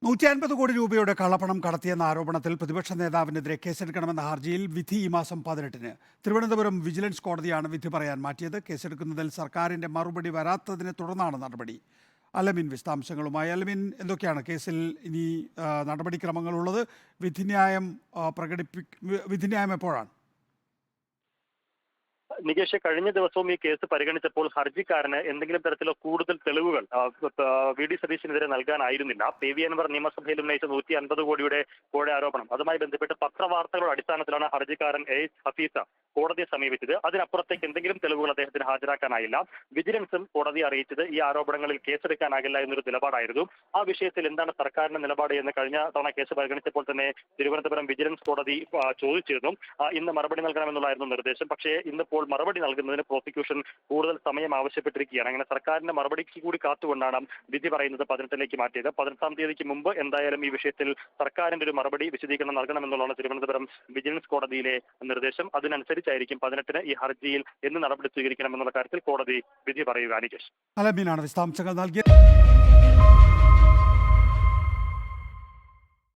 150 കോടി രൂപയുടെ കള്ളപ്പണം കടത്തിയെന്ന ആരോപണത്തിൽ പ്രതിപക്ഷ നേതാവിനെതിരെ കേസെടുക്കണമെന്ന ഹർജിയിൽ വിധി ഈ മാസം 18-ന്. തിരുവനന്തപുരം വിജിലൻസ് കോടതിയാണ് വിധി പറയാൻ മാറ്റിയത്. കേസെടുക്കുന്നതിൽ സർക്കാരിന്റെ മറുപടി വരാത്തതിനെ തുടർന്നാണ് നടപടി. അലമിൻ വിശദാംശങ്ങളുമായി. അലമിൻ, എന്തൊക്കെയാണ് കേസിൽ ഇനി നടപടിക്രമങ്ങളുള്ളത്? വിധിന്യായം എപ്പോഴാണ്? നികേഷ്, കഴിഞ്ഞ ദിവസവും ഈ കേസ് പരിഗണിച്ചപ്പോൾ ഹർജിക്കാരന് എന്തെങ്കിലും തരത്തിലോ കൂടുതൽ തെളിവുകൾ വി.ഡി. സതീശിനെതിരെ നൽകാനായിരുന്നില്ല. പി.വി. അൻവർ നിയമസഭയിൽ ഉന്നയിച്ച 150 കോടിയുടെ ആരോപണം, അതുമായി ബന്ധപ്പെട്ട് പത്രവാർത്തകളുടെ അടിസ്ഥാനത്തിലാണ് ഹർജിക്കാരൻ എ. ഹഫീസ കോടതിയെ സമീപിച്ചത്. അതിനപ്പുറത്തേക്ക് എന്തെങ്കിലും തെളിവുകൾ അദ്ദേഹത്തിന് ഹാജരാക്കാനായില്ല. വിജിലൻസും കോടതിയെ അറിയിച്ചത് ഈ ആരോപണങ്ങളിൽ കേസെടുക്കാനാകില്ല എന്നൊരു നിലപാടായിരുന്നു. ആ വിഷയത്തിൽ എന്താണ് സർക്കാരിന്റെ നിലപാട് എന്ന് കഴിഞ്ഞ തവണ കേസ് പരിഗണിച്ചപ്പോൾ തന്നെ തിരുവനന്തപുരം വിജിലൻസ് കോടതി ചോദിച്ചിരുന്നു. ഇന്ന് മറുപടി നൽകണമെന്നുള്ളായിരുന്നു നിർദ്ദേശം. പക്ഷേ ഇന്നിപ്പോൾ മറുപടി നൽകുന്നതിന് പ്രോസിക്യൂഷൻ കൂടുതൽ സമയം ആവശ്യപ്പെട്ടിരിക്കുകയാണ്. അങ്ങനെ സർക്കാരിന്റെ മറുപടിക്ക് കൂടി കാത്തുകൊണ്ടാണ് വിധി പറയുന്നത് 18-ലേക്ക് മാറ്റിയത്. 18-ാം തീയതിക്ക് മുമ്പ് എന്തായാലും ഈ വിഷയത്തിൽ സർക്കാരിന്റെ ഒരു മറുപടി വിശദീകരണം നൽകണമെന്നുള്ളതാണ് തിരുവനന്തപുരം വിജിലൻസ് കോടതിയിലെ നിർദ്ദേശം. അതിനനുസരിച്ചായിരിക്കും 18-ന് ഈ ഹർജിയിൽ എന്ന് നടപടി സ്വീകരിക്കണമെന്നുള്ള കാര്യത്തിൽ കോടതി വിധി പറയുക. നികേഷ്, അലമീനാണ് വിശദാംശങ്ങൾ നൽകിയത്.